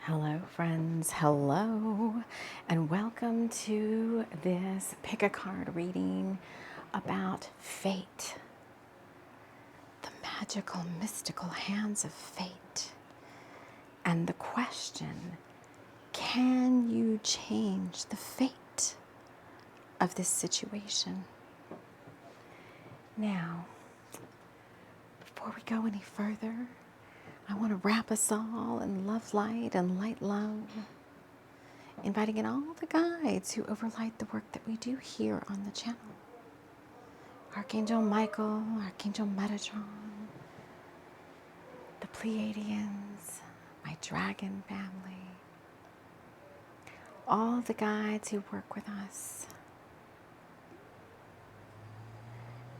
Hello friends, hello, and welcome to this pick a card reading about fate, the magical, mystical hands of fate, and the question, can you change the fate of this situation? Now, before we go any further, I want to wrap us all in love light and light love, inviting in all the guides who overlight the work that we do here on the channel. Archangel Michael, Archangel Metatron, the Pleiadians, my dragon family, all the guides who work with us.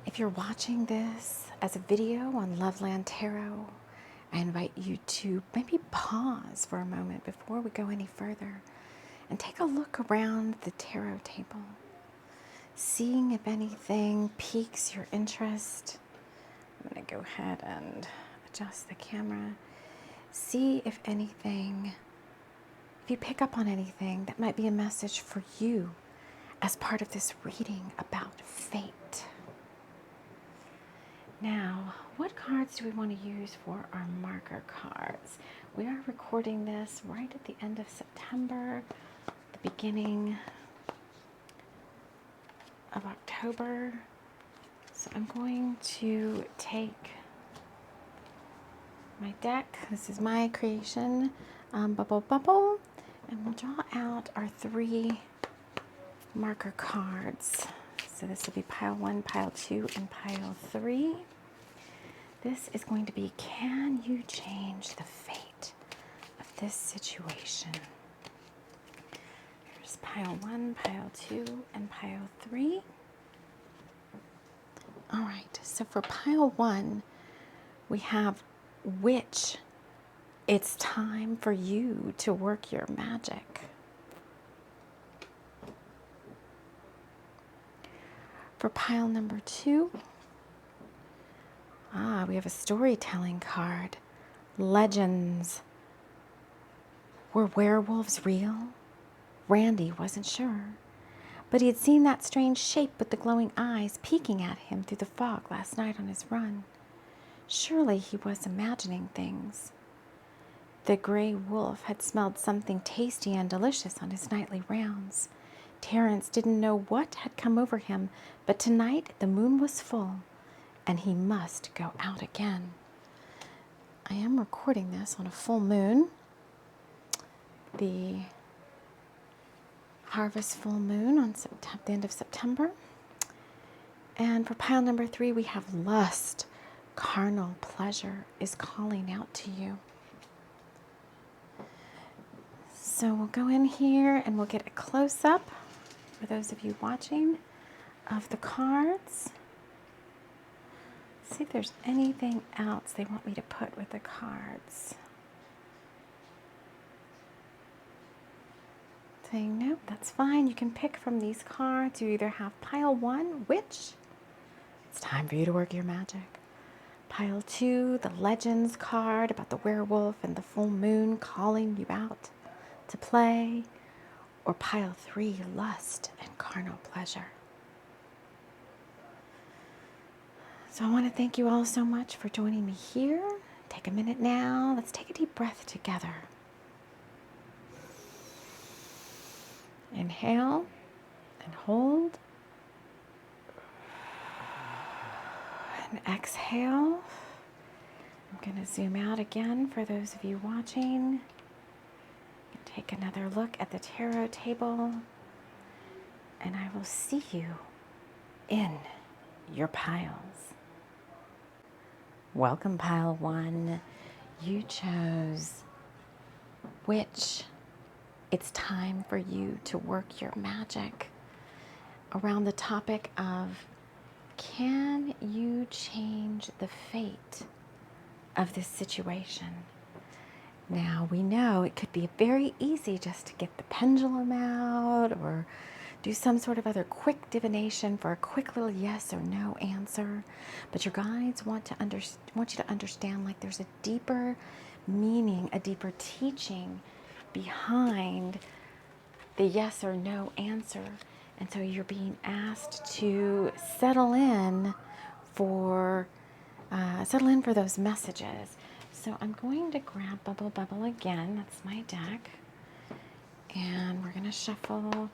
If you're watching this as a video on Loveland Tarot, I invite you to maybe pause for a moment before we go any further and take a look around the tarot table, seeing if anything piques your interest. I'm going to go ahead and adjust the camera. See if anything, if you pick up on anything that might be a message for you as part of this reading about fate. Now, what cards do we want to use for our marker cards? We are recording this right at the end of September, the beginning of October. So I'm going to take my deck. This is my creation, Bubble, and we'll draw out our 3 marker cards. So this will be pile 1, pile 2, and pile 3. This is going to be, can you change the fate of this situation? Here's pile 1, pile 2, and pile 3. All right, so for pile 1, we have which it's time for you to work your magic. For pile number 2, we have a storytelling card. Legends. Were werewolves real? Randy wasn't sure, but he had seen that strange shape with the glowing eyes peeking at him through the fog last night on his run. Surely he was imagining things. The gray wolf had smelled something tasty and delicious on his nightly rounds. Terrence didn't know what had come over him, but tonight the moon was full, and he must go out again. I am recording this on a full moon, the harvest full moon on the end of September. And for pile number 3, we have lust. Carnal pleasure is calling out to you. So we'll go in here and we'll get a close-up, for those of you watching, of the cards. See if there's anything else they want me to put with the cards. Saying nope, that's fine. You can pick from these cards. You either have pile 1, which it's time for you to work your magic. Pile 2, the Legends card about the werewolf and the full moon calling you out to play. Or pile 3, lust and carnal pleasure. So I want to thank you all so much for joining me here. Take a minute now. Let's take a deep breath together. Inhale and hold. And exhale. I'm going to zoom out again for those of you watching. Take another look at the tarot table. And I will see you in your piles. Welcome, pile 1. You chose which it's time for you to work your magic around the topic of, can you change the fate of this situation? Now, we know it could be very easy just to get the pendulum out or do some sort of other quick divination for a quick little yes or no answer. But your guides want you to understand, like, there's a deeper meaning, a deeper teaching behind the yes or no answer. And so you're being asked to settle in for those messages. So I'm going to grab Bubble Bubble again. That's my deck. And we're going to shuffle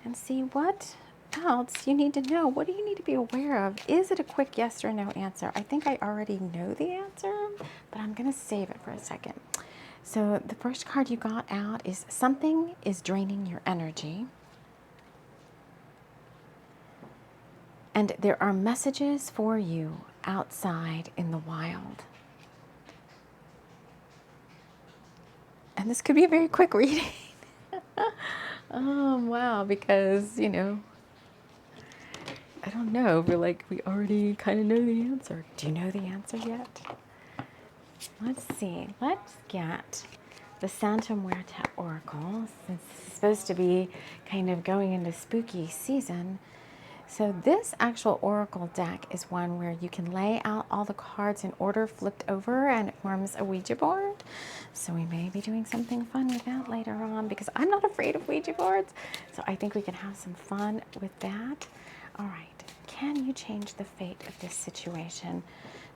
and see what else you need to know. What do you need to be aware of? Is it a quick yes or no answer? I think I already know the answer, but I'm going to save it for a second. So the first card you got out is something is draining your energy. And there are messages for you outside in the wild. And this could be a very quick reading. Oh, wow, because, you know, I don't know, we already kind of know the answer. Do you know the answer yet? Let's see. Let's get the Santa Muerta Oracle, since it's supposed to be kind of going into spooky season. So this actual oracle deck is one where you can lay out all the cards in order flipped over and it forms a Ouija board. So we may be doing something fun with that later on because I'm not afraid of Ouija boards. So I think we can have some fun with that. All right, can you change the fate of this situation?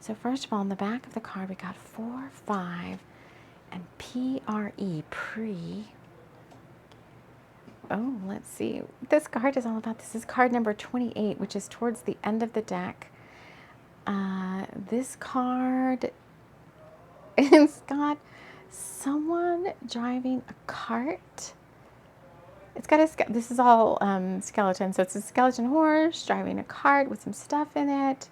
So first of all, on the back of the card, we got 4, 5, and PRE, pre. Oh, let's see. This card is all about, this is card number 28, which is towards the end of the deck. This card, it's got someone driving a cart. It's got this is all skeleton. So it's a skeleton horse driving a cart with some stuff in it.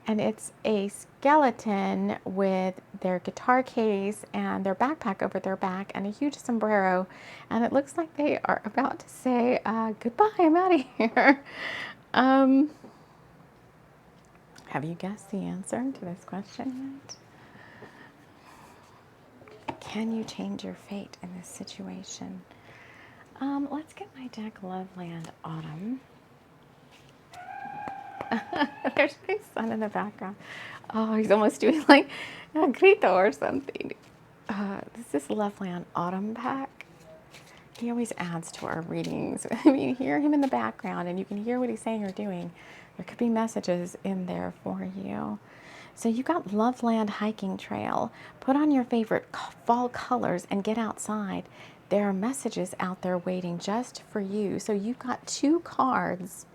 And it's a skeleton with their guitar case and their backpack over their back and a huge sombrero. And it looks like they are about to say, goodbye, I'm out of here. Have you guessed the answer to this question yet? Can you change your fate in this situation? Let's get my deck Loveland Autumn. There's my son in the background. Oh, he's almost doing like a grito or something. This is Loveland Autumn pack. He always adds to our readings. I mean, you hear him in the background and you can hear what he's saying or doing. There could be messages in there for you. So you got Loveland Hiking Trail. Put on your favorite fall colors and get outside. There are messages out there waiting just for you. So you've got 2 cards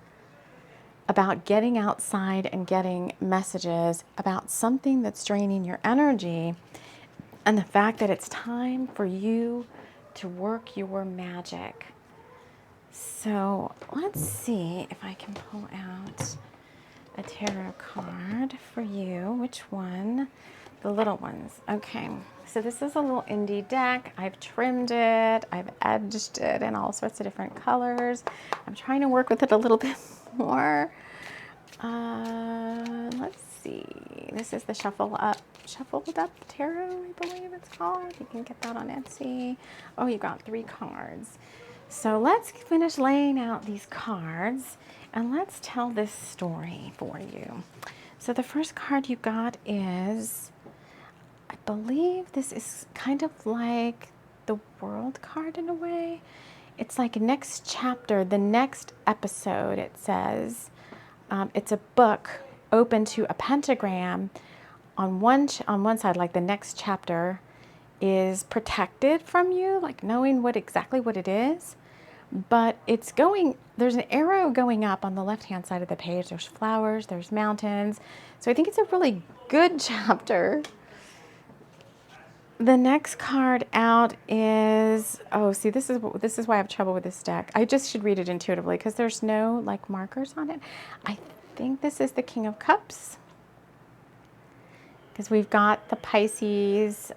about getting outside and getting messages about something that's draining your energy and the fact that it's time for you to work your magic. So let's see if I can pull out a tarot card for you. Which one? The little ones. Okay, so this is a little indie deck. I've trimmed it, I've edged it in all sorts of different colors. I'm trying to work with it a little bit more. Let's see. This is the Shuffled Up Tarot, I believe it's called. You can get that on Etsy. Oh, you got 3 cards. So let's finish laying out these cards and let's tell this story for you. So the first card you got is, I believe this is kind of like the World card in a way. It's like next chapter, the next episode, it says. It's a book open to a pentagram. On one side, like the next chapter is protected from you, like knowing exactly what it is. But it's there's an arrow going up on the left-hand side of the page. There's flowers, there's mountains. So I think it's a really good chapter. The next card out is, oh, see, this is why I have trouble with this deck. I just should read it intuitively because there's no like markers on it. I think this is the King of Cups because we've got the Pisces,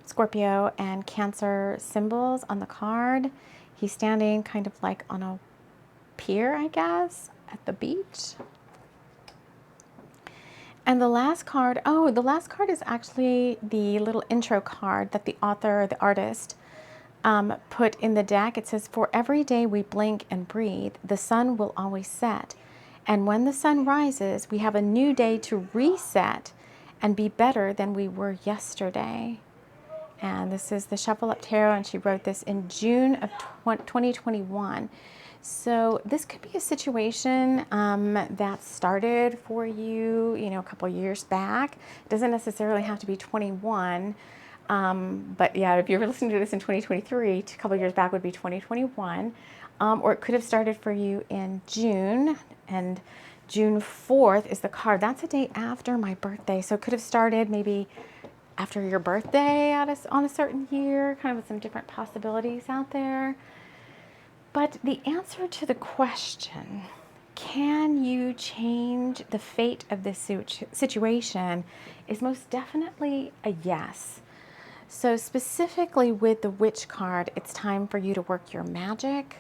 Scorpio, and Cancer symbols on the card. He's standing kind of like on a pier, I guess, at the beach. And the last card, oh, the last card is actually the little intro card that the author, the artist, put in the deck. It says, for every day we blink and breathe, the sun will always set. And when the sun rises, we have a new day to reset and be better than we were yesterday. And this is the Shuffle Up Tarot, and she wrote this in June of 2021. So this could be a situation that started for you, you know, a couple years back. It doesn't necessarily have to be 21. But yeah, if you were listening to this in 2023, a couple years back would be 2021. Or it could have started for you in June, and June 4th is the card. That's a day after my birthday. So it could have started maybe after your birthday on a certain year, kind of with some different possibilities out there. But the answer to the question, can you change the fate of this situation, is most definitely a yes. So specifically with the Witch card, it's time for you to work your magic.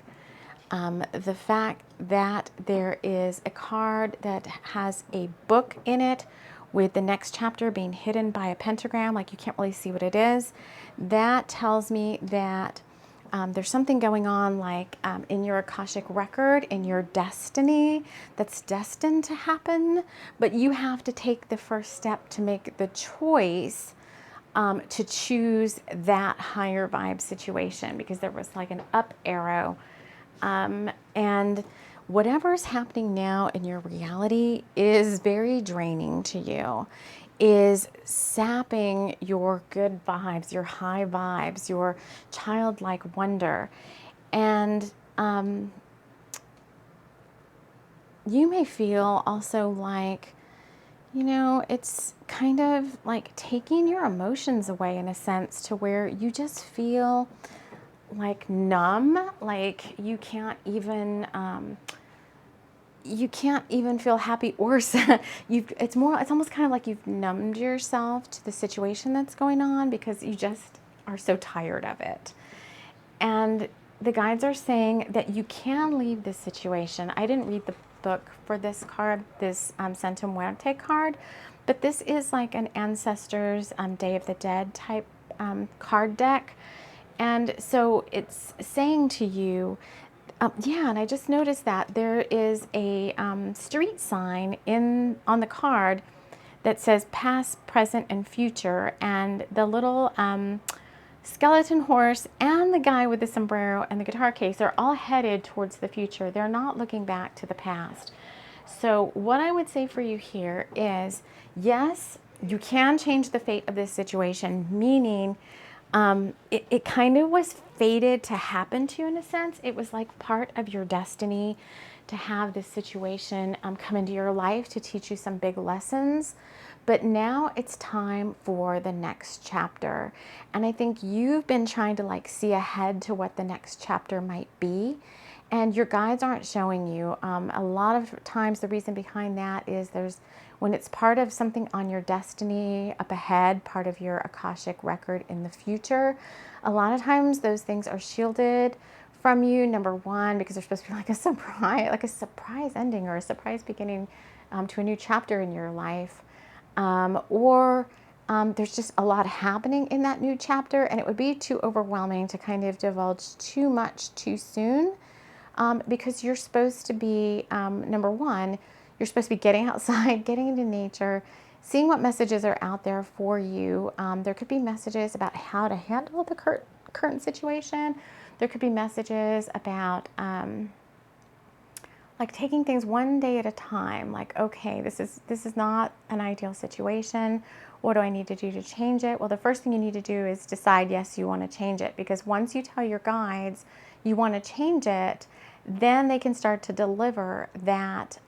The fact that there is a card that has a book in it with the next chapter being hidden by a pentagram, like you can't really see what it is, that tells me that there's something going on, like in your Akashic record, in your destiny, that's destined to happen, but you have to take the first step to make the choice to choose that higher vibe situation, because there was like an up arrow. And whatever's happening now in your reality is very draining to you, is sapping your good vibes, your high vibes, your childlike wonder. And you may feel also like, you know, it's kind of like taking your emotions away in a sense, to where you just feel like numb, like you can't even feel happy or sad. It's almost kind of like you've numbed yourself to the situation that's going on, because you just are so tired of it. And the guides are saying that you can leave this situation. I didn't read the book for this card, this Santa Muerte card, but this is like an Ancestors Day of the Dead type card deck. And so it's saying to you, yeah, and I just noticed that there is a street sign on the card that says past, present, and future, and the little skeleton horse and the guy with the sombrero and the guitar case are all headed towards the future. They're not looking back to the past. So what I would say for you here is, yes, you can change the fate of this situation, meaning it kind of was fated to happen to you in a sense. It was like part of your destiny to have this situation come into your life to teach you some big lessons. But now it's time for the next chapter. And I think you've been trying to like see ahead to what the next chapter might be, and your guides aren't showing you. A lot of times the reason behind that is when it's part of something on your destiny up ahead, part of your Akashic record in the future, a lot of times those things are shielded from you, number one, because they're supposed to be like a surprise ending or a surprise beginning to a new chapter in your life. Or there's just a lot happening in that new chapter, and it would be too overwhelming to kind of divulge too much too soon, because you're supposed to be, number one, you're supposed to be getting outside, getting into nature, seeing what messages are out there for you. There could be messages about how to handle the current situation. There could be messages about like taking things one day at a time. Like, okay, this is not an ideal situation. What do I need to do to change it? Well, the first thing you need to do is decide, yes, you want to change it. Because once you tell your guides you want to change it, then they can start to deliver that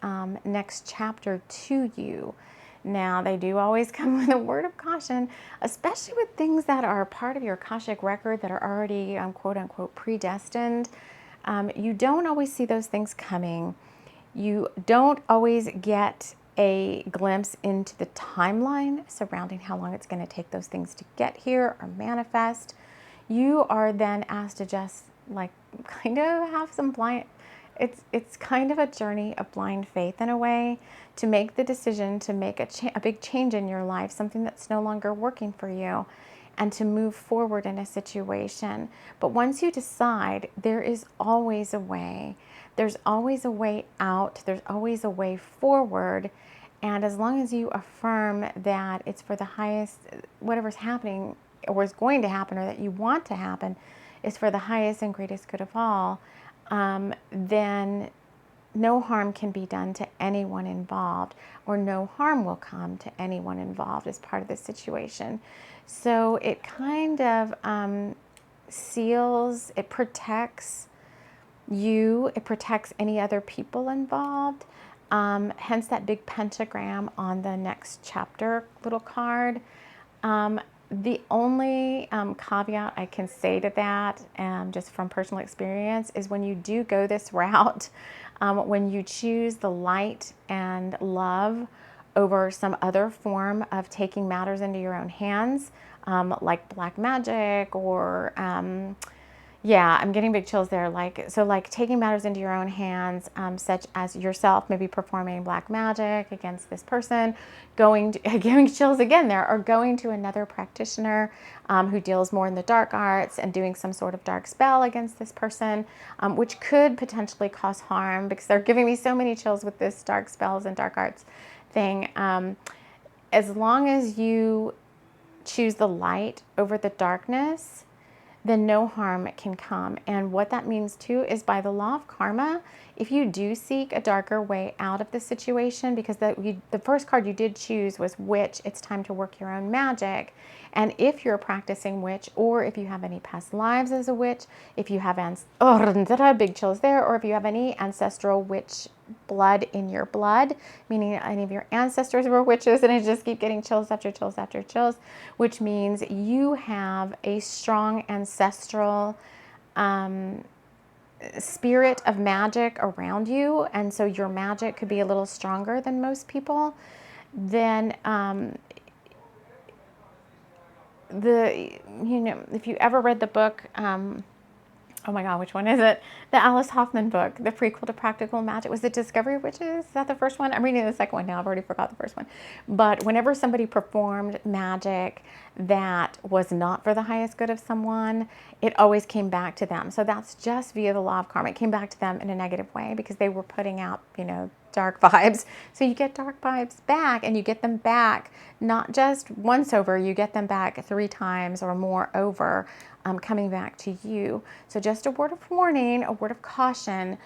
next chapter to you. Now, they do always come with a word of caution, especially with things that are part of your Akashic record that are already quote unquote predestined. You don't always see those things coming. You don't always get a glimpse into the timeline surrounding how long it's going to take those things to get here or manifest. You are then asked to just like kind of have some blind, it's kind of a journey of blind faith in a way, to make the decision to make a big change in your life, something that's no longer working for you, and to move forward in a situation. But once you decide, there is always a way. There's always a way out. There's always a way forward. And as long as you affirm that it's for the highest, whatever's happening or is going to happen, or that you want to happen, is for the highest and greatest good of all, then no harm can be done to anyone involved, or no harm will come to anyone involved as part of the situation. So it kind of seals, it protects you, it protects any other people involved. Hence that big pentagram on the next chapter little card. The only caveat I can say to that, just from personal experience, is when you do go this route, when you choose the light and love over some other form of taking matters into your own hands, like black magic, or yeah, I'm getting big chills there. Like taking matters into your own hands, such as yourself maybe performing black magic against this person, getting chills again there, or going to another practitioner who deals more in the dark arts and doing some sort of dark spell against this person, which could potentially cause harm, because they're giving me so many chills with this dark spells and dark arts thing. As long as you choose the light over the darkness, then no harm can come. And what that means too is, by the law of karma, if you do seek a darker way out of the situation, because the first card you did choose was witch, it's time to work your own magic. And if you're a practicing witch, or if you have any past lives as a witch, if you have big chills there, or if you have any ancestral witch blood in your blood, meaning any of your ancestors were witches, and I just keep getting chills after chills after chills, which means you have a strong ancestral spirit of magic around you, and so your magic could be a little stronger than most people. Then if you ever read the book, oh my God, which one is it? The Alice Hoffman book, the prequel to Practical Magic. Was it Discovery of Witches? Is that the first one? I'm reading the second one now. I've already forgot the first one. But whenever somebody performed magic that was not for the highest good of someone, it always came back to them. So that's just via the law of karma. It came back to them in a negative way, because they were putting out, dark vibes. So you get dark vibes back, and you get them back not just once over, you get them back 3 times or more over, coming back to you. So just a word of warning, a word of caution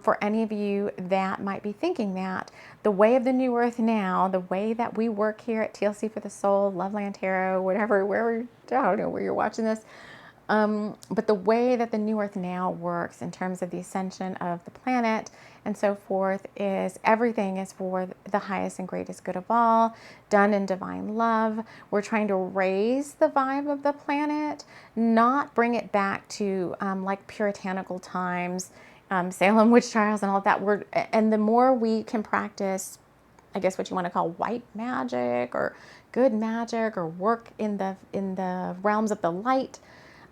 for any of you that might be thinking that the way of the new earth now, the way that we work here at TLC for the Soul, Loveland Tarot, whatever, wherever, I don't know where you're watching this, but the way that the new earth now works in terms of the ascension of the planet and so forth is everything is for the highest and greatest good of all, done in divine love. We're trying to raise the vibe of the planet, not bring it back to like puritanical times, Salem witch trials and all that. And the more we can practice, I guess what you want to call white magic or good magic, or work in the realms of the light,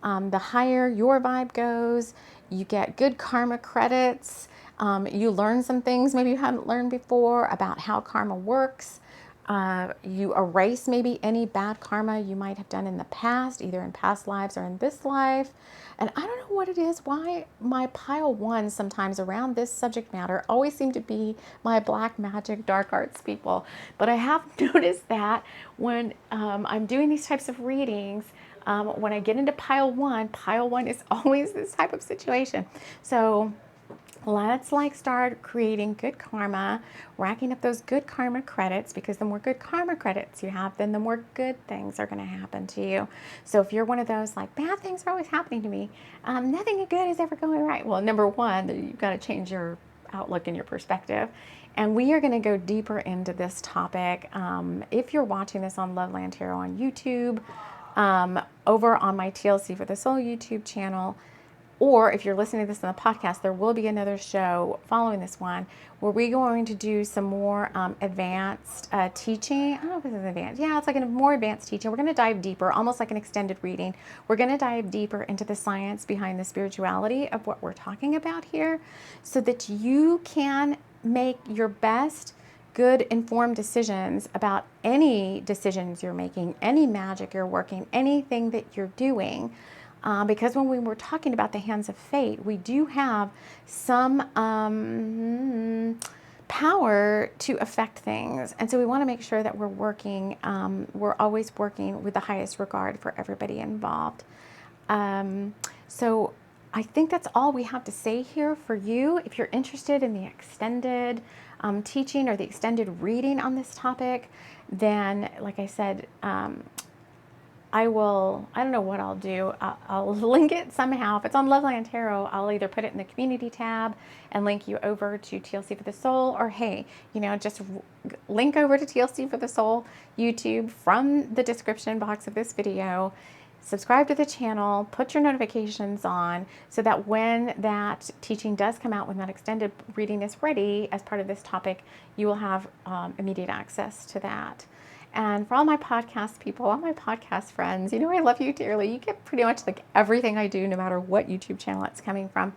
the higher your vibe goes, you get good karma credits. You learn some things maybe you hadn't learned before about how karma works. You erase maybe any bad karma you might have done in the past, either in past lives or in this life. And I don't know what it is, why my pile 1 sometimes around this subject matter always seem to be my black magic, dark arts people. But I have noticed that when I'm doing these types of readings, when I get into pile 1 is always this type of situation. So let's start creating good karma, racking up those good karma credits, because the more good karma credits you have, then the more good things are going to happen to you. So if you're one of those bad things are always happening to me, nothing good is ever going right. Well, number 1, you've got to change your outlook and your perspective. And we are going to go deeper into this topic. If you're watching this on Loveland Tarot on YouTube, over on my TLC for the Soul YouTube channel, or if you're listening to this on the podcast, there will be another show following this one where we're going to do some more advanced teaching. I don't know if this is advanced. Yeah, it's like a more advanced teaching. We're going to dive deeper, almost like an extended reading. We're going to dive deeper into the science behind the spirituality of what we're talking about here, so that you can make your best good informed decisions about any decisions you're making, any magic you're working, anything that you're doing. Because when we were talking about the hands of fate, we do have some power to affect things. And so we want to make sure that we're always working with the highest regard for everybody involved. So I think that's all we have to say here for you. If you're interested in the extended teaching or the extended reading on this topic, then like I said, I don't know what I'll do. I'll link it somehow. If it's on Loveland Tarot, I'll either put it in the community tab and link you over to TLC for the Soul, or hey, just link over to TLC for the Soul YouTube from the description box of this video. Subscribe to the channel, put your notifications on so that when that teaching does come out, when that extended reading is ready as part of this topic, you will have immediate access to that. And for all my podcast people, all my podcast friends, I love you dearly. You get pretty much like everything I do, no matter what YouTube channel it's coming from.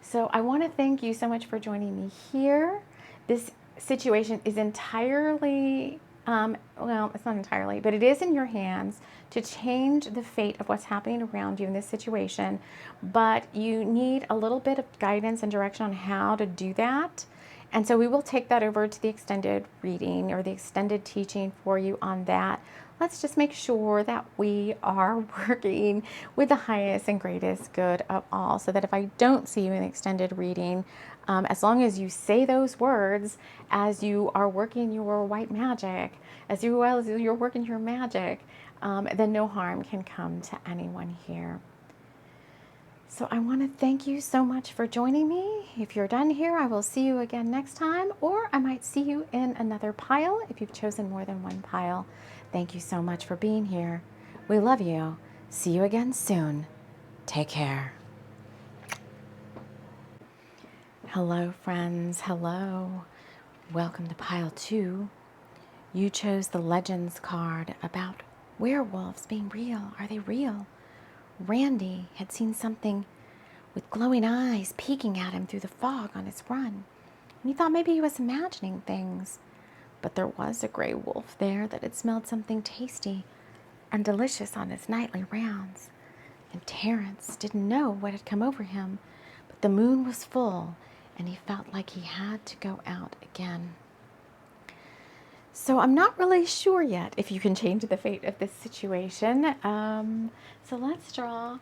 So I want to thank you so much for joining me here. This situation is entirely, well, it's not entirely, but it is in your hands to change the fate of what's happening around you in this situation. But you need a little bit of guidance and direction on how to do that. And so we will take that over to the extended reading or the extended teaching for you on that. Let's just make sure that we are working with the highest and greatest good of all, so that if I don't see you in the extended reading, as long as you say those words as you are working your white magic, as you're working your magic, then no harm can come to anyone here. So I want to thank you so much for joining me. If you're done here, I will see you again next time, or I might see you in another pile if you've chosen more than one pile. Thank you so much for being here. We love you. See you again soon. Take care. Hello, friends. Hello. Welcome to pile 2. You chose the Legends card about werewolves being real. Are they real? Randy had seen something with glowing eyes peeking at him through the fog on his run, and he thought maybe he was imagining things. But there was a gray wolf there that had smelled something tasty and delicious on his nightly rounds, and Terrence didn't know what had come over him, but the moon was full, and he felt like he had to go out again. So I'm not really sure yet if you can change the fate of this situation. So let's draw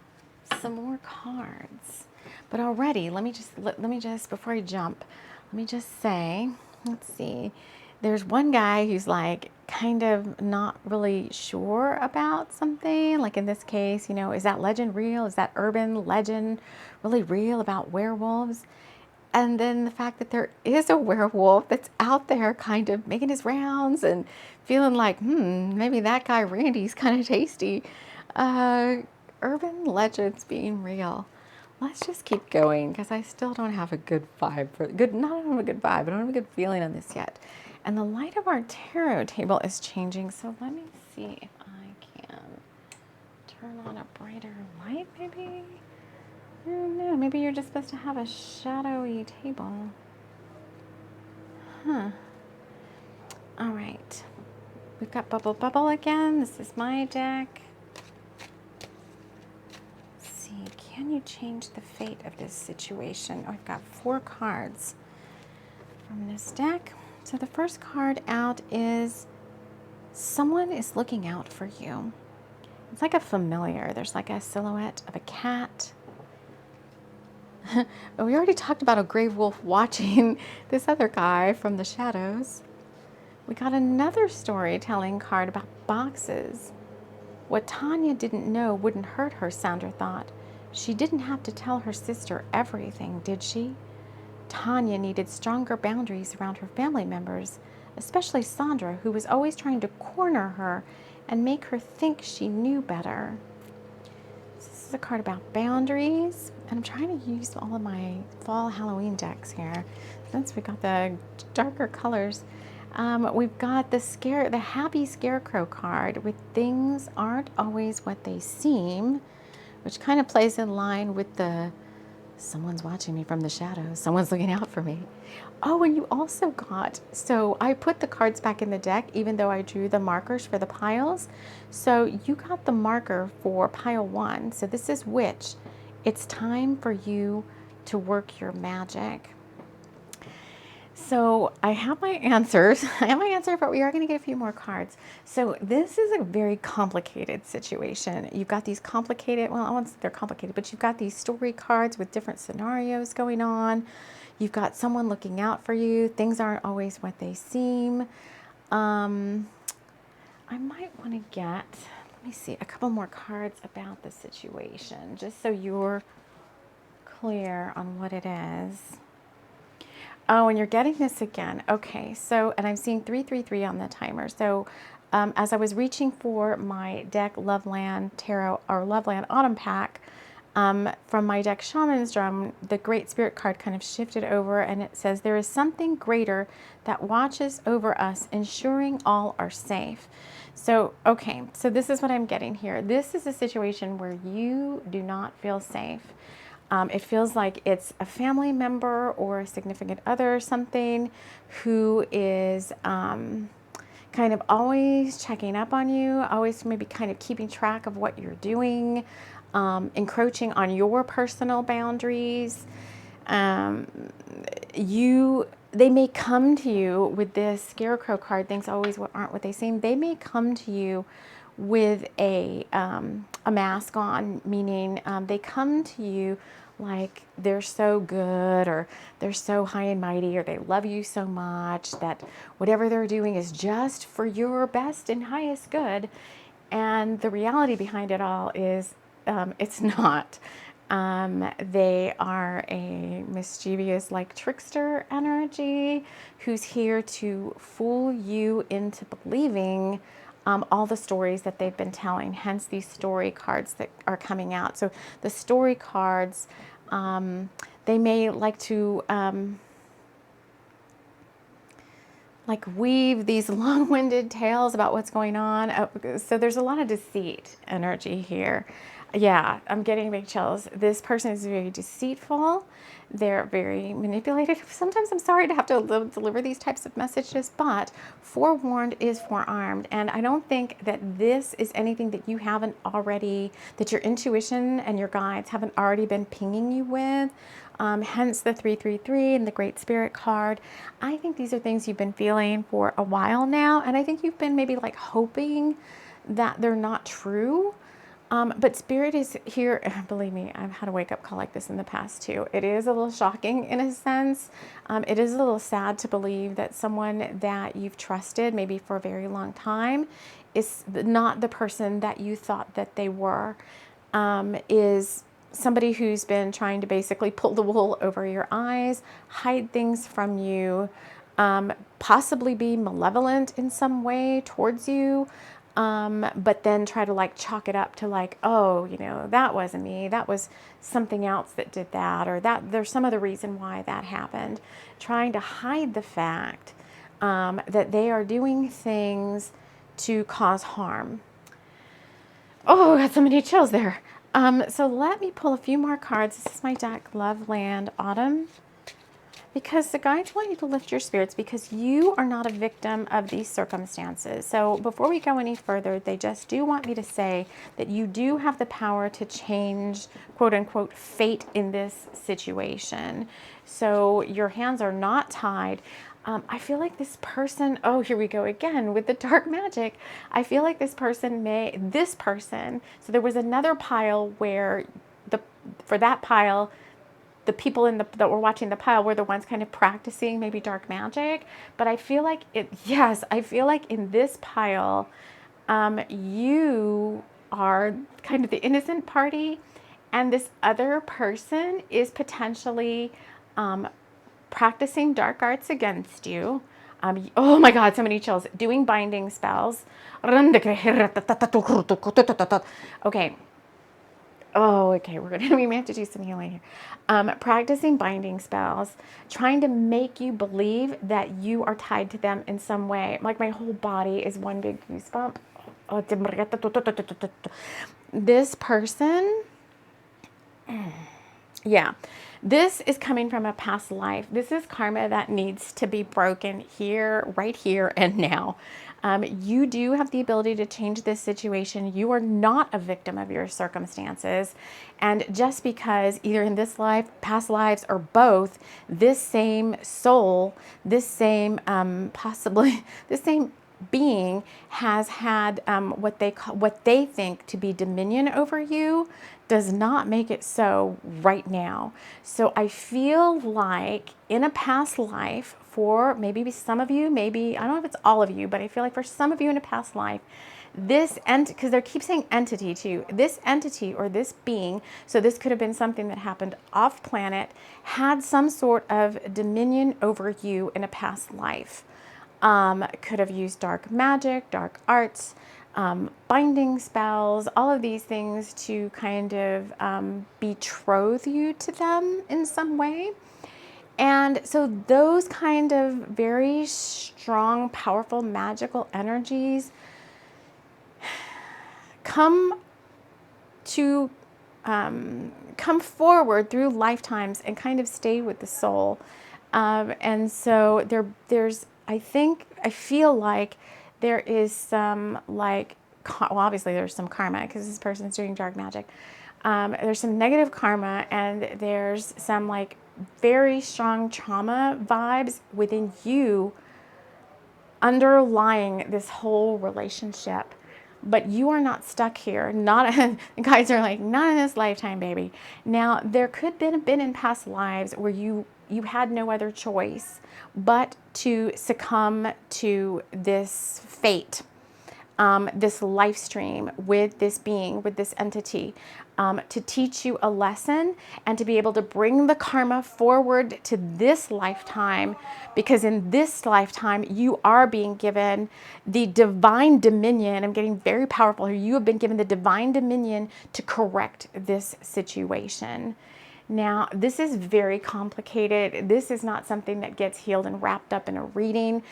some more cards. But already, let me just before I jump, let me just say, let's see. There's one guy who's like kind of not really sure about something. Like in this case, is that legend real? Is that urban legend really real about werewolves? And then the fact that there is a werewolf that's out there kind of making his rounds and feeling like, maybe that guy Randy's kind of tasty. Urban legends being real. Let's just keep going because I still don't have a good vibe not have a good vibe, I don't have a good feeling on this yet. And the light of our tarot table is changing, so let me see if I can turn on a brighter light maybe. I don't know, maybe you're just supposed to have a shadowy table. All right. We've got Bubble again. This is my deck. Let's see, can you change the fate of this situation? Oh, I've got 4 cards from this deck. So the first card out is someone is looking out for you. It's like a familiar. There's like a silhouette of a cat. We already talked about a gray wolf watching this other guy from the shadows. We got another storytelling card about boxes. What Tanya didn't know wouldn't hurt her, Sandra thought. She didn't have to tell her sister everything, did she? Tanya needed stronger boundaries around her family members, especially Sandra, who was always trying to corner her and make her think she knew better. This is a card about boundaries, and I'm trying to use all of my fall Halloween decks here since we got the darker colors. We've got the happy scarecrow card with things aren't always what they seem, which kind of plays in line with the someone's watching me from the shadows, someone's looking out for me. Oh, and you also got, so I put the cards back in the deck even though I drew the markers for the piles. So you got the marker for pile 1. So this is witch. It's time for you to work your magic. So I have my answers. I have my answer, but we are going to get a few more cards. So this is a very complicated situation. You've got these complicated, well, I won't say they're complicated, but you've got these story cards with different scenarios going on. You've got someone looking out for you. Things aren't always what they seem. I might want to get, let me see, a couple more cards about the situation, just so you're clear on what it is. Oh, and you're getting this again. Okay, so, and I'm seeing 333 on the timer. So as I was reaching for my deck Loveland Tarot or Loveland Autumn pack, from my deck Shaman's Drum, the Great Spirit card kind of shifted over, and it says, there is something greater that watches over us, ensuring all are safe. So, okay, so this is what I'm getting here. This is a situation where you do not feel safe. It feels like it's a family member or a significant other or something who is kind of always checking up on you, always maybe kind of keeping track of what you're doing, encroaching on your personal boundaries. They may come to you with this Scarecrow card, things always aren't what they seem. They may come to you with a mask on, meaning they come to you like they're so good, or they're so high and mighty, or they love you so much that whatever they're doing is just for your best and highest good. And the reality behind it all is it's not. They are a mischievous, like trickster energy who's here to fool you into believing all the stories that they've been telling, hence these story cards that are coming out. So the story cards, they may like to like weave these long-winded tales about what's going on. So there's a lot of deceit energy here. Yeah, I'm getting big chills. This person is very deceitful. They're very manipulative. Sometimes I'm sorry to have to deliver these types of messages, but forewarned is forearmed. And I don't think that this is anything that you haven't already, that your intuition and your guides haven't already been pinging you with. Hence the 333 and the Great Spirit card. I think these are things you've been feeling for a while now, and I think you've been maybe like hoping that they're not true. But Spirit is here. Believe me, I've had a wake-up call like this in the past too. It is a little shocking in a sense. It is a little sad to believe that someone that you've trusted maybe for a very long time is not the person that you thought that they were. Is somebody who's been trying to basically pull the wool over your eyes, hide things from you, possibly be malevolent in some way towards you. But then try to like chalk it up to like, oh, you know, that wasn't me. That was something else that did that, or that there's some other reason why that happened. Trying to hide the fact that they are doing things to cause harm. Oh, I got so many chills there. So let me pull a few more cards. This is my deck, Loveland Autumn. Because the guides want you to lift your spirits, because you are not a victim of these circumstances. So before we go any further, they just do want me to say that you do have the power to change, quote unquote, fate in this situation. So your hands are not tied. I feel like this person, oh, here we go again with the dark magic. I feel like this person so there was another pile where for that pile, the people that were watching the pile were the ones kind of practicing maybe dark magic. But I feel like I feel like in this pile, you are kind of the innocent party, and this other person is potentially practicing dark arts against you. Oh my God, so many chills. Doing binding spells. Okay. Oh, okay, we may have to do some healing here. Practicing binding spells, trying to make you believe that you are tied to them in some way. Like my whole body is one big goosebump. This person, yeah, this is coming from a past life. This is karma that needs to be broken here, right here and now. You do have the ability to change this situation. You are not a victim of your circumstances. And just because either in this life, past lives, or both, this same soul, this same possibly, this same being has had what they think to be dominion over you, does not make it so right now. So I feel like in a past life, for maybe some of you, maybe, I don't know if it's all of you, but I feel like for some of you in a past life, this because they keep saying entity to you, this entity or this being, so this could have been something that happened off planet, had some sort of dominion over you in a past life. Could have used dark magic, dark arts, binding spells, all of these things to kind of betroth you to them in some way. And so those kind of very strong, powerful, magical energies come forward through lifetimes and kind of stay with the soul. And so there's, I feel like there is some like, well, obviously there's some karma because this person's doing dark magic. There's some negative karma, and there's some like very strong trauma vibes within you underlying this whole relationship. But you are not stuck here. The guys are like, not in this lifetime, baby. Now, there could have been in past lives where you had no other choice but to succumb to this fate, this life stream with this being, with this entity, to teach you a lesson and to be able to bring the karma forward to this lifetime, because in this lifetime you are being given the divine dominion. I'm getting very powerful here. You have been given the divine dominion to correct this situation. Now, this is very complicated. This is not something that gets healed and wrapped up in a reading.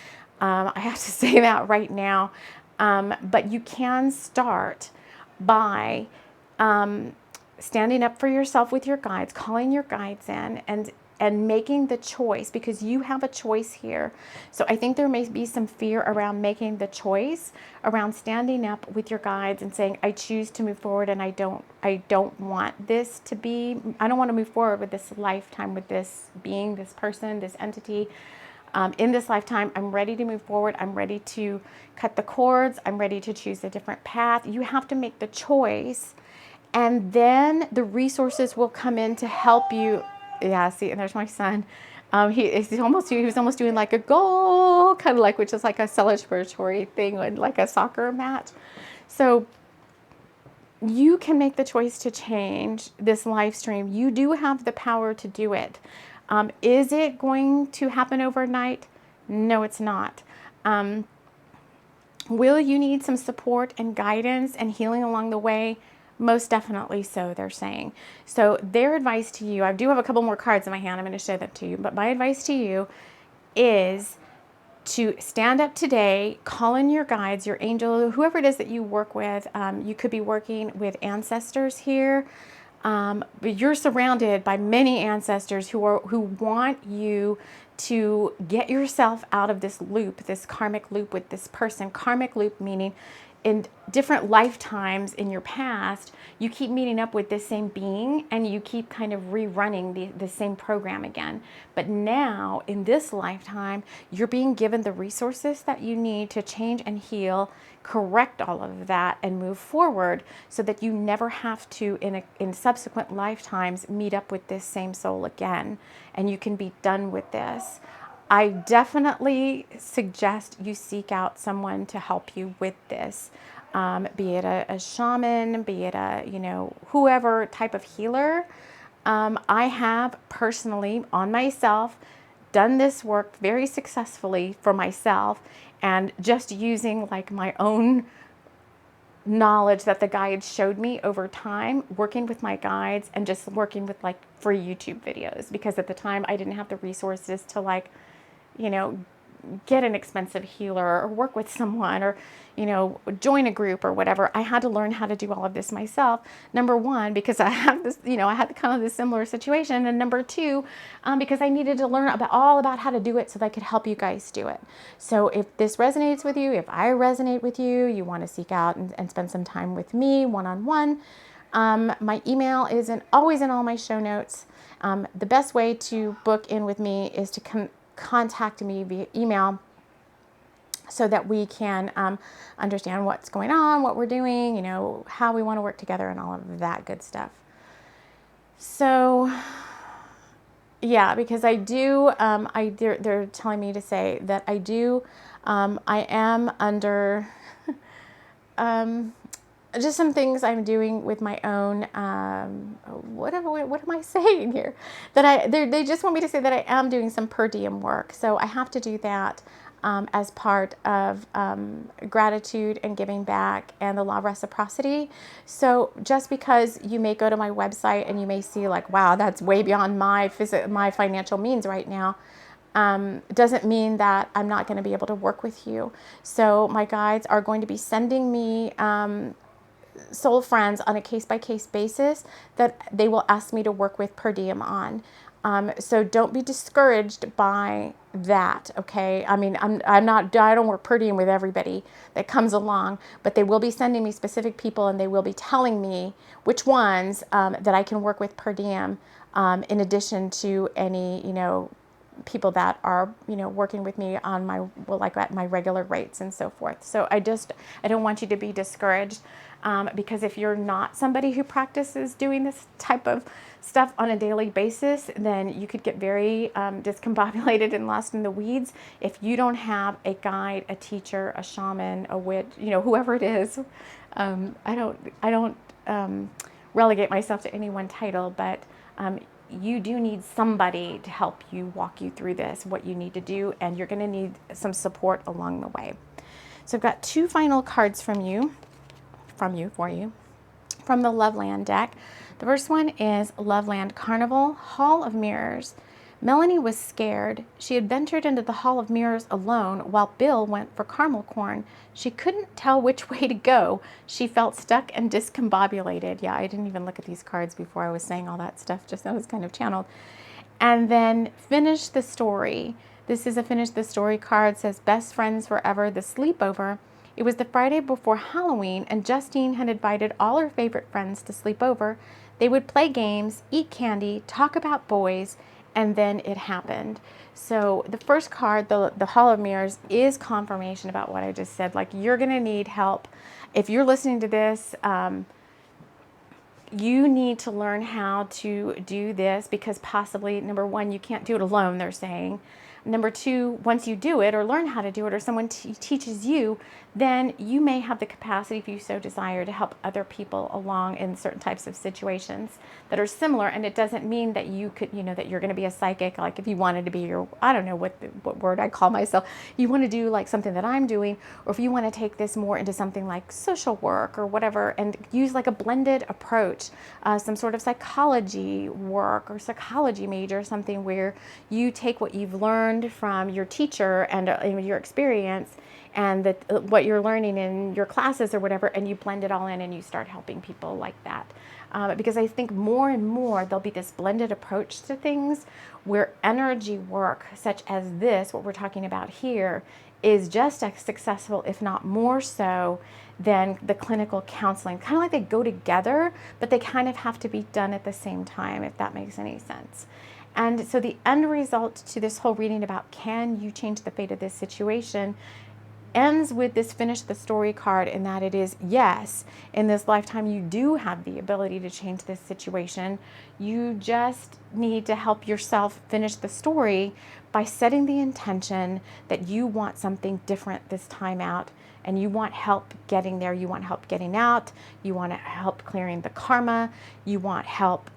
I have to say that right now. But you can start by standing up for yourself with your guides, calling your guides in, and making the choice, because you have a choice here. So I think there may be some fear around making the choice, around standing up with your guides and saying, I choose to move forward, and I don't want this to be, I don't want to move forward with this lifetime, with this being, this person, this entity. In this lifetime, I'm ready to move forward. I'm ready to cut the cords. I'm ready to choose a different path. You have to make the choice, and then the resources will come in to help you. Yeah, see, and there's my son. He was almost doing like a goal, kind of like, which is like a celebratory thing, like a soccer match. So you can make the choice to change this live stream. You do have the power to do it. Is it going to happen overnight? No, it's not. Will you need some support and guidance and healing along the way? Most definitely so, they're saying. So their advice to you, I do have a couple more cards in my hand. I'm going to show them to you. But my advice to you is to stand up today, call in your guides, your angel, whoever it is that you work with. You could be working with ancestors here. But you're surrounded by many ancestors who want you to get yourself out of this loop, this karmic loop with this person. Karmic loop meaning in different lifetimes in your past, you keep meeting up with this same being and you keep kind of rerunning the same program again. But now in this lifetime, you're being given the resources that you need to change and heal, correct all of that, and move forward so that you never have to, in subsequent lifetimes, meet up with this same soul again, and you can be done with this. I definitely suggest you seek out someone to help you with this, be it a shaman, be it a, whoever type of healer. I have personally, on myself, done this work very successfully for myself, and just using like my own knowledge that the guides showed me over time, working with my guides and just working with like free YouTube videos, because at the time I didn't have the resources to get an expensive healer or work with someone or, join a group or whatever. I had to learn how to do all of this myself. Number one, because I have this, I had kind of this similar situation. And number two, because I needed to learn all about how to do it so that I could help you guys do it. So if this resonates with you, if I resonate with you, you want to seek out and spend some time with me one-on-one, my email is always in all my show notes. The best way to book in with me is to contact me via email so that we can understand what's going on, what we're doing, how we want to work together and all of that good stuff. So, yeah, because I do, they're telling me to say that I do, I am under just some things I'm doing with my own, what am I saying here? They just want me to say that I am doing some per diem work. So I have to do that as part of gratitude and giving back and the law of reciprocity. So just because you may go to my website and you may see like, wow, that's way beyond my financial means right now, doesn't mean that I'm not going to be able to work with you. So my guides are going to be sending me soul friends on a case-by-case basis that they will ask me to work with per diem on. So don't be discouraged by that, okay? I mean, I don't work per diem with everybody that comes along, but they will be sending me specific people and they will be telling me which ones that I can work with per diem in addition to any, people that are, working with me on at my regular rates and so forth. So I don't want you to be discouraged because if you're not somebody who practices doing this type of stuff on a daily basis, then you could get very discombobulated and lost in the weeds if you don't have a guide, a teacher, a shaman, a witch, whoever it is. I don't relegate myself to any one title, but you do need somebody to help you walk you through this, what you need to do, and you're going to need some support along the way. So I've got two final cards for you, from the Loveland deck. The first one is Loveland Carnival, Hall of Mirrors. Melanie was scared. She had ventured into the Hall of Mirrors alone while Bill went for caramel corn. She couldn't tell which way to go. She felt stuck and discombobulated. Yeah, I didn't even look at these cards before I was saying all that stuff. Just that was kind of channeled. And then finish the story. This is a finish the story card. It says best friends forever, the sleepover. It was the Friday before Halloween, and Justine had invited all her favorite friends to sleep over. They would play games, eat candy, talk about boys, and then it happened. So the first card, the Hall of Mirrors, is confirmation about what I just said. Like, you're going to need help. If you're listening to this, you need to learn how to do this because possibly, number one, you can't do it alone, they're saying. Number two, once you do it or learn how to do it or someone teaches you, then you may have the capacity, if you so desire, to help other people along in certain types of situations that are similar. And it doesn't mean that you could, that you're going to be a psychic. Like if you wanted to be I don't know what word I call myself. You want to do like something that I'm doing, or if you want to take this more into something like social work or whatever and use like a blended approach, some sort of psychology work or psychology major or something where you take what you've learned from your teacher and your experience and what you're learning in your classes or whatever, and you blend it all in and you start helping people like that. Because I think more and more there'll be this blended approach to things where energy work such as this, what we're talking about here, is just as successful, if not more so, than the clinical counseling. Kind of like they go together, but they kind of have to be done at the same time, if that makes any sense. And so the end result to this whole reading about can you change the fate of this situation ends with this finish the story card, in that it is yes, in this lifetime you do have the ability to change this situation. You just need to help yourself finish the story by setting the intention that you want something different this time out, and you want help getting there, you want help getting out, you want help clearing the karma, you want help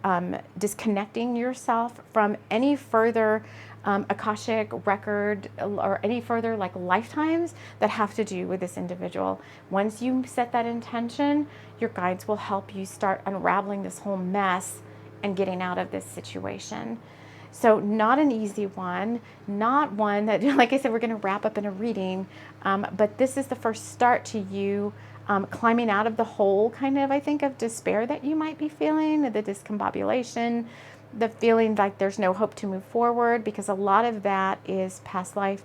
disconnecting yourself from any further Akashic record or any further like lifetimes that have to do with this individual. Once you set that intention, your guides will help you start unraveling this whole mess and getting out of this situation. So not an easy one, not one that, like I said, we're going to wrap up in a reading, but this is the first start to you climbing out of the hole, kind of, I think, of despair that you might be feeling, the discombobulation, the feeling like there's no hope to move forward, because a lot of that is past life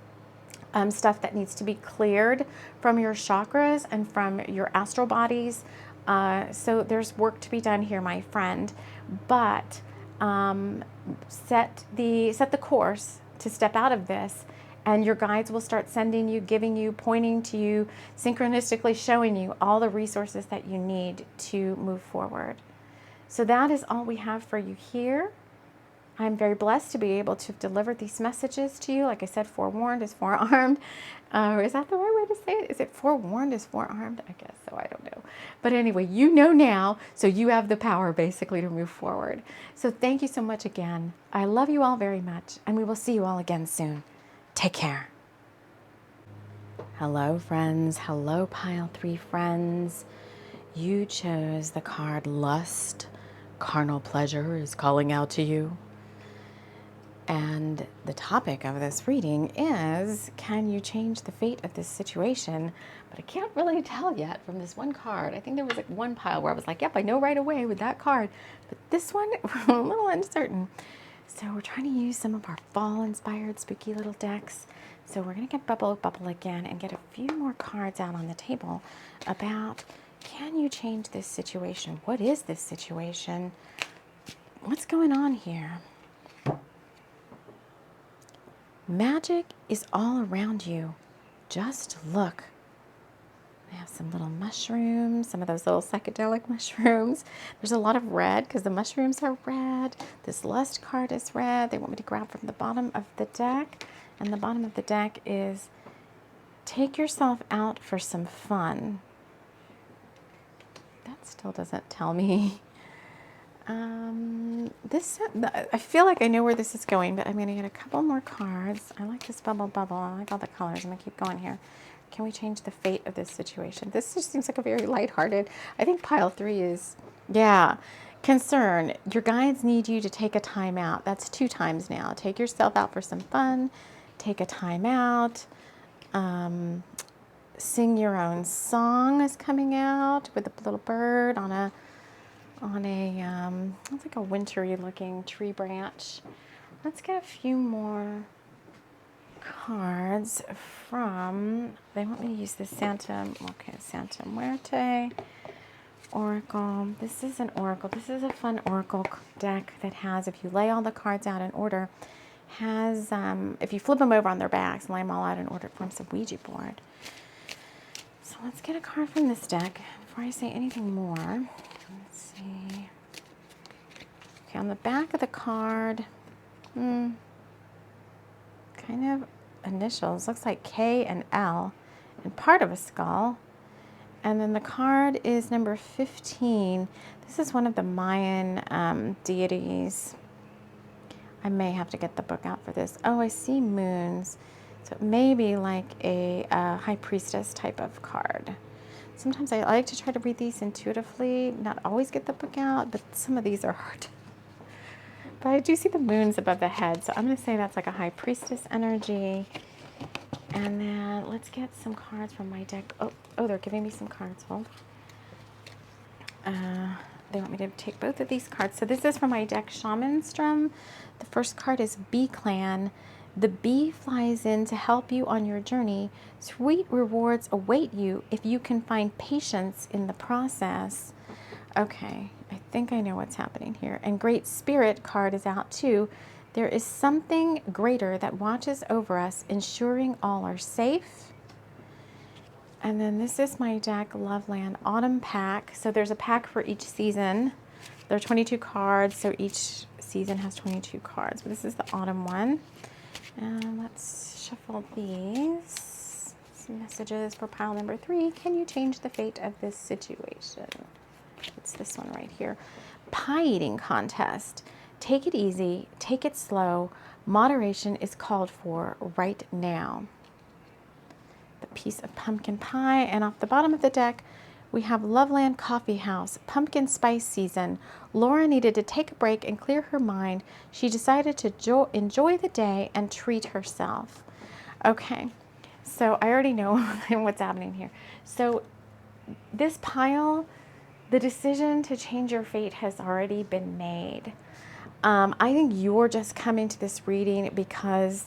stuff that needs to be cleared from your chakras and from your astral bodies. So there's work to be done here, my friend. But set the course to step out of this, and your guides will start sending you, giving you, pointing to you, synchronistically showing you all the resources that you need to move forward. So that is all we have for you here. I'm very blessed to be able to deliver these messages to you. Like I said, forewarned is forearmed. Is that the right way to say it? Is it forewarned is forearmed? I guess so. I don't know. But anyway, you know now, so you have the power basically to move forward. So thank you so much again. I love you all very much, and we will see you all again soon. Take care. Hello, friends. Hello, Pile 3 friends. You chose the card Lust. Carnal pleasure is calling out to you. And the topic of this reading is, can you change the fate of this situation? But I can't really tell yet from this one card. I think there was like one pile where I was like, yep, I know right away with that card. But this one, we're a little uncertain. So we're trying to use some of our fall-inspired spooky little decks. So we're going to get Bubble again and get a few more cards out on the table about, can you change this situation? What is this situation? What's going on here? Magic is all around you. Just look. I have some little mushrooms, some of those little psychedelic mushrooms. There's a lot of red because the mushrooms are red. This Lust card is red. They want me to grab from the bottom of the deck. And the bottom of the deck is, take yourself out for some fun. That still doesn't tell me. I feel like I know where this is going, but I'm going to get a couple more cards. I like this bubble. I like all the colors. I'm going to keep going here. Can we change the fate of this situation? This just seems like a very lighthearted. I think pile 3 is, yeah, concern. Your guides need you to take a time out. That's 2 times now. Take yourself out for some fun. Take a time out. Sing your own song is coming out with a little bird on a it's like a wintry looking tree branch. Let's get a few more cards from, they want me to use the Santa Muerte Oracle. This is an oracle. This is a fun oracle deck that has, if you lay all the cards out in order, has, if you flip them over on their backs and lay them all out in order, it forms a Ouija board. So let's get a card from this deck before I say anything more. Let's see. Okay, on the back of the card, kind of initials, looks like K and L, and part of a skull. And then the card is number 15. This is one of the Mayan deities. I may have to get the book out for this. Oh, I see moons. So it may be like a high priestess type of card. Sometimes I like to try to read these intuitively, not always get the book out, but some of these are hard. But I do see the moons above the head, so I'm going to say that's like a high priestess energy. And then let's get some cards from my deck. Oh, they're giving me some cards. Hold. They want me to take both of these cards. So this is from my deck, Shamanstrom. The first card is Bee Clan. The bee flies in to help you on your journey. Sweet rewards await you if you can find patience in the process. Okay, I think I know what's happening here. And Great Spirit card is out too. There is something greater that watches over us, ensuring all are safe. And then this is my deck, Loveland Autumn Pack. So there's a pack for each season. There are 22 cards, so each season has 22 cards. But this is the autumn one. And let's shuffle these. Some messages for pile number 3. Can you change the fate of this situation? It's this one right here. Pie eating contest. Take it easy. Take it slow. Moderation is called for right now. The piece of pumpkin pie. And off the bottom of the deck, We have Loveland Coffee House, pumpkin spice season. Laura needed to take a break and clear her mind. She decided to enjoy the day and treat herself. Okay, so I already know what's happening here. So this pile, the decision to change your fate has already been made. I think you're just coming to this reading because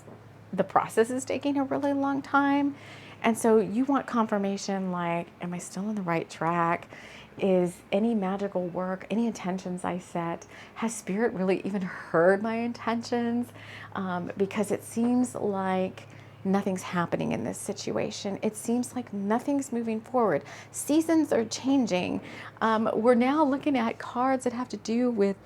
the process is taking a really long time. And so you want confirmation like, am I still on the right track? Is any magical work, any intentions I set, has Spirit really even heard my intentions? Because it seems like nothing's happening in this situation. It seems like nothing's moving forward. Seasons are changing. We're now looking at cards that have to do with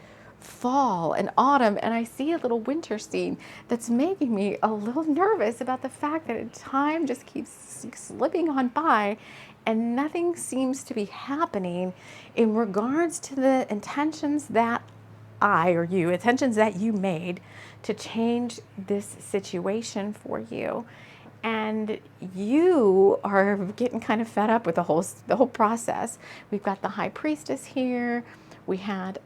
fall and autumn, and I see a little winter scene that's making me a little nervous about the fact that time just keeps slipping on by and nothing seems to be happening in regards to the intentions that intentions that you made to change this situation for you. And you are getting kind of fed up with the whole process. We've got the High Priestess here. We had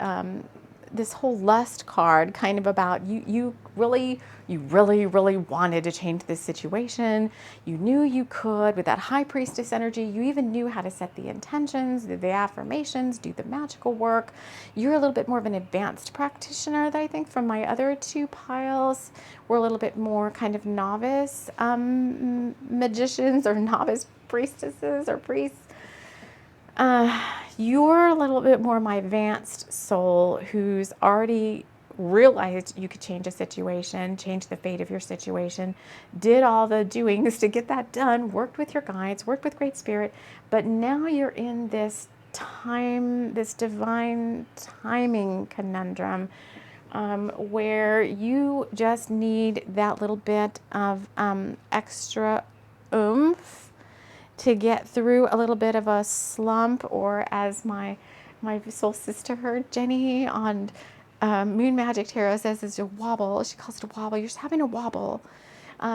this whole lust card, kind of about you really wanted to change this situation. You knew you could with that High Priestess energy. You even knew how to set the intentions, the affirmations, do the magical work. You're a little bit more of an advanced practitioner, I think, from my other two piles. We're a little bit more kind of novice magicians or novice priestesses or priests. You're a little bit more my advanced soul who's already realized you could change a situation, change the fate of your situation, did all the doings to get that done, worked with your guides, worked with Great Spirit, but now you're in this divine timing conundrum where you just need that little bit of extra oomph to get through a little bit of a slump, or as my soul sister, Jenny, on Moon Magic Tarot says, is a wobble. She calls it a wobble. You're just having a wobble.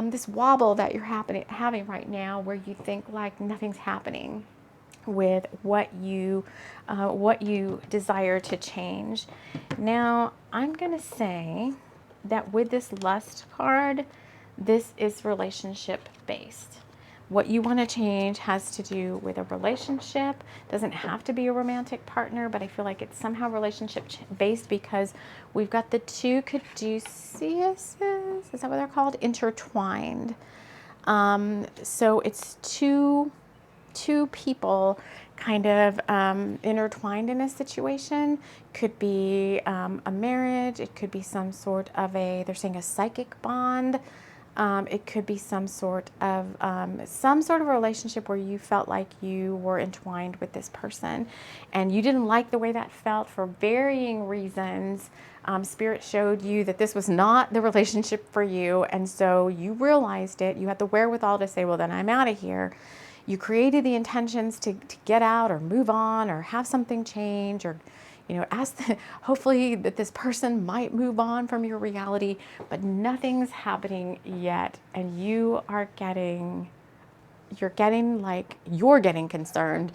This wobble that you're having right now where you think like nothing's happening with what you desire to change. Now, I'm going to say that with this lust card, this is relationship based. What you want to change has to do with a relationship. Doesn't have to be a romantic partner, but I feel like it's somehow relationship based because we've got the two caduceuses, is that what they're called? Intertwined. So it's two people kind of intertwined in a situation. Could be a marriage. It could be some sort of they're saying a psychic bond. It could be some sort of relationship where you felt like you were entwined with this person and you didn't like the way that felt for varying reasons. Spirit showed you that this was not the relationship for you, and so you realized it. You had the wherewithal to say, well, then I'm out of here. You created the intentions to get out or move on or have something change, or hopefully that this person might move on from your reality, but nothing's happening yet. And you're getting concerned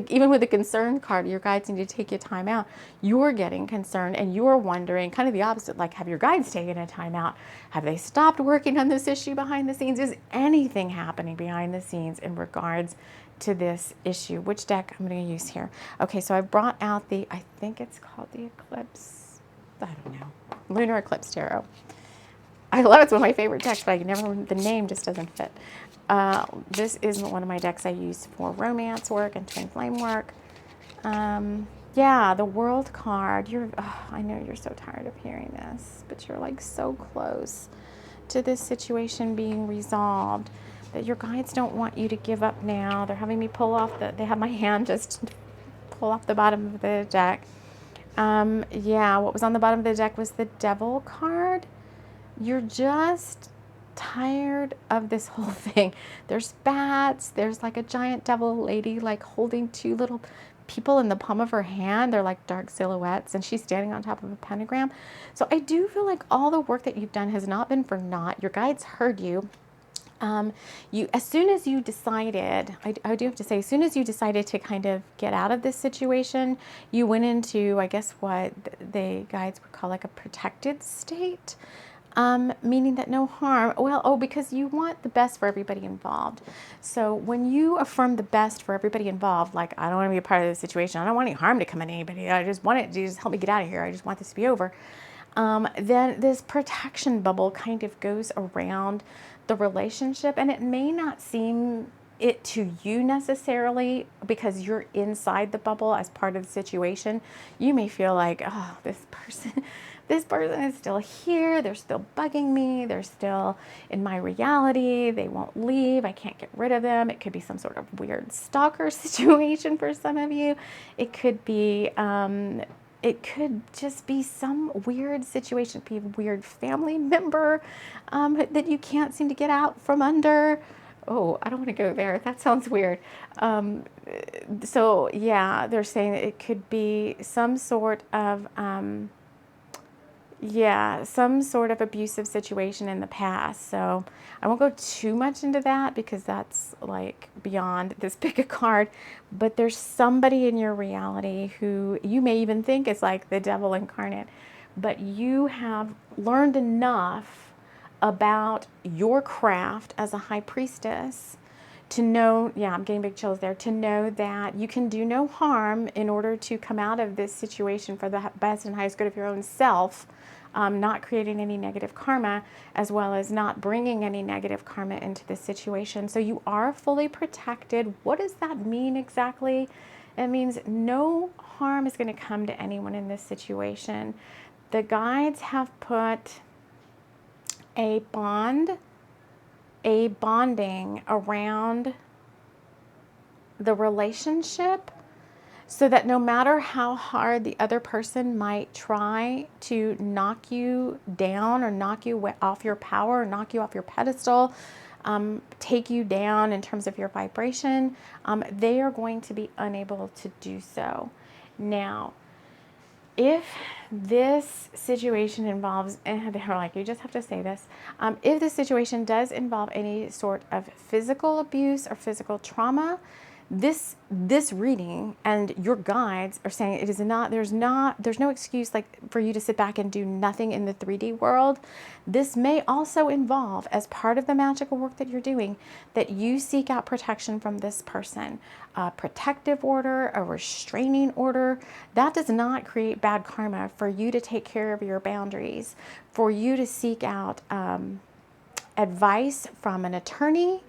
even with the concern card. Your guides need to take your time out. You're getting concerned and you're wondering, kind of the opposite, like, have your guides taken a time out? Have they stopped working on this issue behind the scenes? Is anything happening behind the scenes in regards to this issue? Which deck I'm going to use here? Okay, so I brought out I think it's called the Eclipse, I don't know, Lunar Eclipse Tarot. I love it. It's one of my favorite decks, but the name just doesn't fit. This isn't one of my decks I use for romance work and twin flame work. Yeah, the World card. I know you're so tired of hearing this, but you're like so close to this situation being resolved that your guides don't want you to give up now. They're having me they have my hand just pull off the bottom of the deck. Yeah, what was on the bottom of the deck was the Devil card. You're just tired of this whole thing. There's bats. There's like a giant devil lady like holding two little people in the palm of her hand. They're like dark silhouettes, and she's standing on top of a pentagram. So I do feel like all the work that you've done has not been for naught. Your guides heard you. As soon as you decided, I do have to say, as soon as you decided to kind of get out of this situation, you went into, I guess, what the guides would call like a protected state, meaning that no harm. Well, oh, because you want the best for everybody involved. So when you affirm the best for everybody involved, like, I don't want to be a part of this situation, I don't want any harm to come to anybody, I just want it to just help me get out of here, I just want this to be over. Then this protection bubble kind of goes around the relationship, and it may not seem it to you necessarily because you're inside the bubble as part of the situation. You may feel like, oh, this person is still here, they're still bugging me, they're still in my reality, they won't leave, I can't get rid of them. It could be some sort of weird stalker situation for some of you. It could be it could just be some weird situation, be a weird family member that you can't seem to get out from under. Oh, I don't want to go there. That sounds weird. So yeah, they're saying that it could be some sort of some sort of abusive situation in the past. So I won't go too much into that because that's like beyond this pick a card. But there's somebody in your reality who you may even think is like the devil incarnate, but you have learned enough about your craft as a high priestess to know, yeah, I'm getting big chills there, to know that you can do no harm in order to come out of this situation for the best and highest good of your own self, not creating any negative karma, as well as not bringing any negative karma into this situation. So you are fully protected. What does that mean exactly? It means no harm is going to come to anyone in this situation. The guides have put a bonding around the relationship so that no matter how hard the other person might try to knock you down or knock you off your power or knock you off your pedestal, take you down in terms of your vibration, they are going to be unable to do so. Now, if this situation involves, and they're like, you just have to say this, if the situation does involve any sort of physical abuse or physical trauma, this reading and your guides are saying it is not, there's no excuse like for you to sit back and do nothing in the 3D world. This may also involve, as part of the magical work that you're doing, that you seek out protection from this person, a protective order, a restraining order. That does not create bad karma for you to take care of your boundaries, for you to seek out advice from an attorney,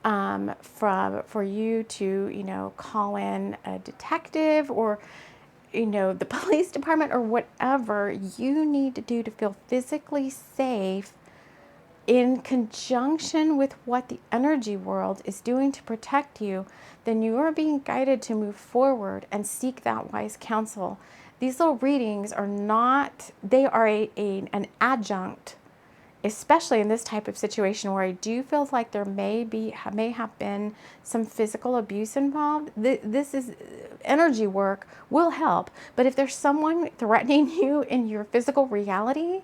for you to, call in a detective or, the police department or whatever you need to do to feel physically safe in conjunction with what the energy world is doing to protect you, then you are being guided to move forward and seek that wise counsel. These little readings are not, they are an adjunct, especially in this type of situation where I do feel like there may have been some physical abuse involved. This is energy work will help. But if there's someone threatening you in your physical reality,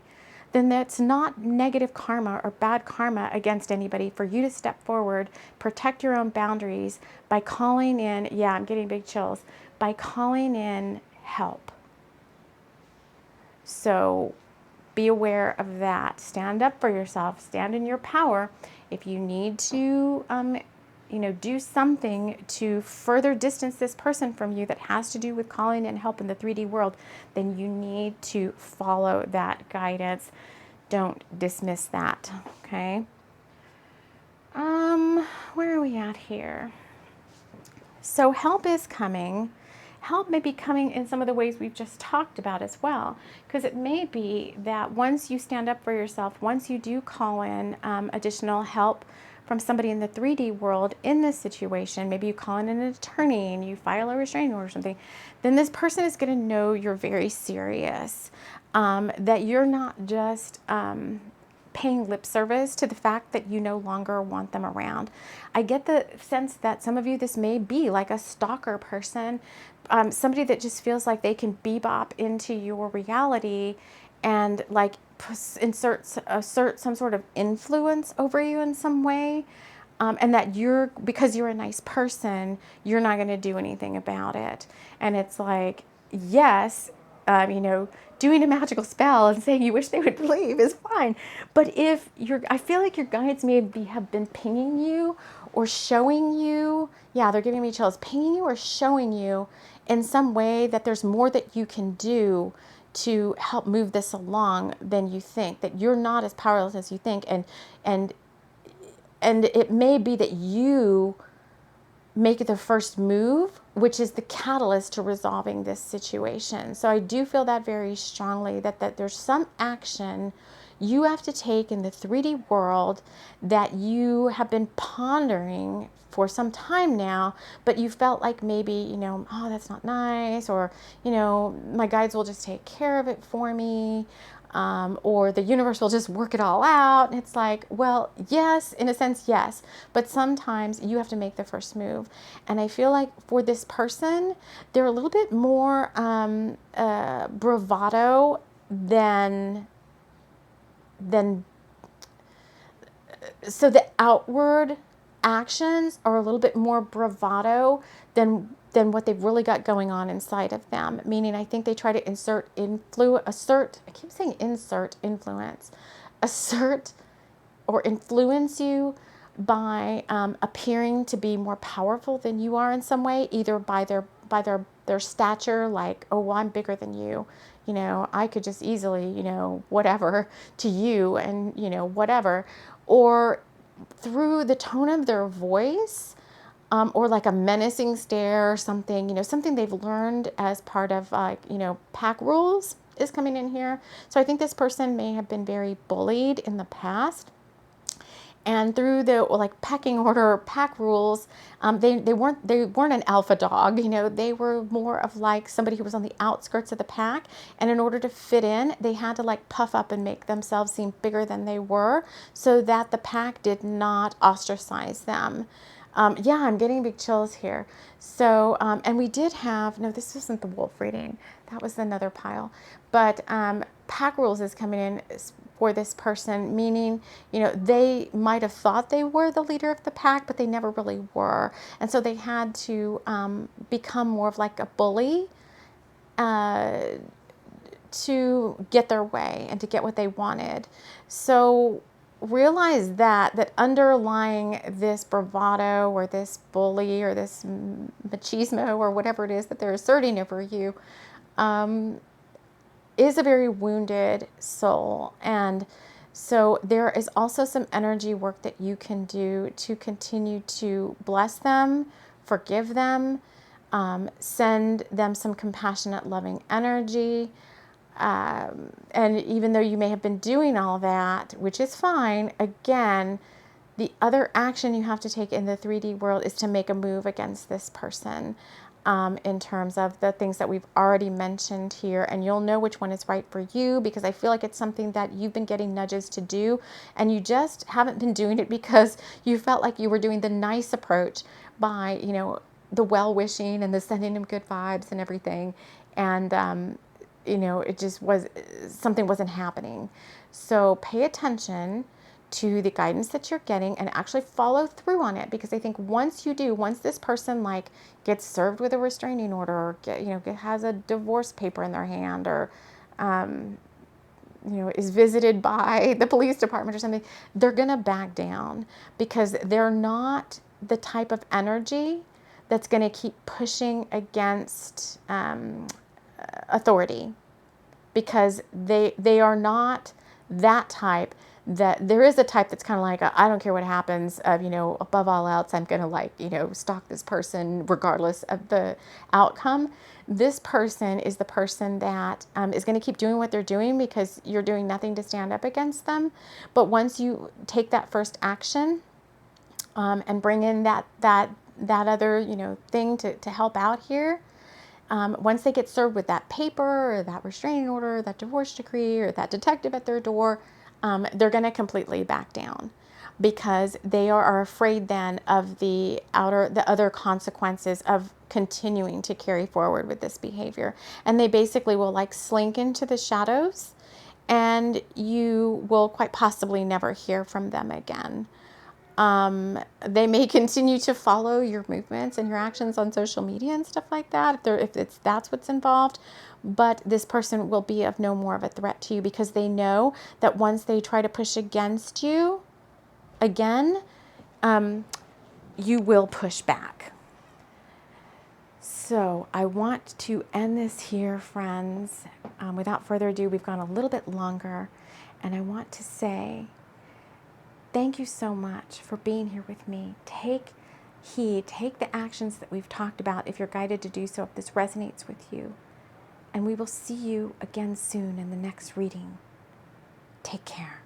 then that's not negative karma or bad karma against anybody for you to step forward, protect your own boundaries by calling in, yeah, I'm getting big chills, by calling in help. So be aware of that. Stand up for yourself. Stand in your power. If you need to, do something to further distance this person from you that has to do with calling in help in the 3D world, then you need to follow that guidance. Don't dismiss that, okay? Where are we at here? So help is coming. Help may be coming in some of the ways we've just talked about as well, because it may be that once you stand up for yourself, once you do call in additional help from somebody in the 3D world in this situation, maybe you call in an attorney and you file a restraining order or something, then this person is going to know you're very serious, that you're not just paying lip service to the fact that you no longer want them around. I get the sense that some of you, this may be like a stalker person, somebody that just feels like they can bebop into your reality and like assert some sort of influence over you in some way. And that because you're a nice person, you're not going to do anything about it. And it's like, yes, doing a magical spell and saying you wish they would leave is fine. But I feel like your guides have been pinging you or showing you, yeah, they're giving me chills, pinging you or showing you in some way that there's more that you can do to help move this along than you think, that you're not as powerless as you think. And it may be that you make the first move, which is the catalyst to resolving this situation. So I do feel that very strongly, that there's some action you have to take in the 3D world that you have been pondering for some time now, but you felt like maybe, oh, that's not nice, or, my guides will just take care of it for me. Or the universe will just work it all out. And it's like, well, yes, in a sense, yes. But sometimes you have to make the first move. And I feel like for this person, they're a little bit more bravado than so the outward actions are a little bit more bravado than what they've really got going on inside of them. Meaning, I think they try to assert or influence you by appearing to be more powerful than you are in some way, either by their stature, like, oh, well, I'm bigger than you. I could just easily, whatever to you and, whatever. Or through the tone of their voice, or like a menacing stare or something, something they've learned as part of pack rules is coming in here. So I think this person may have been very bullied in the past. And through the pecking order, pack rules, they weren't an alpha dog. They were more of like somebody who was on the outskirts of the pack. And in order to fit in, they had to puff up and make themselves seem bigger than they were, so that the pack did not ostracize them. Yeah, I'm getting big chills here. So, and we did have, no, this wasn't the wolf reading. That was another pile. But pack rules is coming in for this person, meaning, they might have thought they were the leader of the pack, but they never really were. And so they had to become more of like a bully to get their way and to get what they wanted. So realize that underlying this bravado or this bully or this machismo or whatever it is that they're asserting over you is a very wounded soul. And so there is also some energy work that you can do to continue to bless them, forgive them, send them some compassionate, loving energy. And even though you may have been doing all that, which is fine, again, the other action you have to take in the 3D world is to make a move against this person, in terms of the things that we've already mentioned here. And you'll know which one is right for you, because I feel like it's something that you've been getting nudges to do, and you just haven't been doing it because you felt like you were doing the nice approach by, the well-wishing and the sending them good vibes and everything. And, it just something wasn't happening. So pay attention to the guidance that you're getting and actually follow through on it, because I think once this person gets served with a restraining order, or has a divorce paper in their hand, or is visited by the police department or something, they're gonna back down, because they're not the type of energy that's gonna keep pushing against authority, because they are not that type. That there is a type that's kind of like, I don't care what happens, above all else, I'm going to stalk this person regardless of the outcome. This person is the person that is going to keep doing what they're doing because you're doing nothing to stand up against them. But once you take that first action, and bring in that other, thing to help out here, once they get served with that paper or that restraining order, that divorce decree, or that detective at their door, they're going to completely back down, because they are afraid then of the other consequences of continuing to carry forward with this behavior. And they basically will slink into the shadows and you will quite possibly never hear from them again. They may continue to follow your movements and your actions on social media and stuff like that, if that's what's involved, but this person will be of no more of a threat to you, because they know that once they try to push against you again, you will push back. So I want to end this here, friends. Without further ado, we've gone a little bit longer, and I want to say thank you so much for being here with me. Take heed, take the actions that we've talked about if you're guided to do so, if this resonates with you. And we will see you again soon in the next reading. Take care.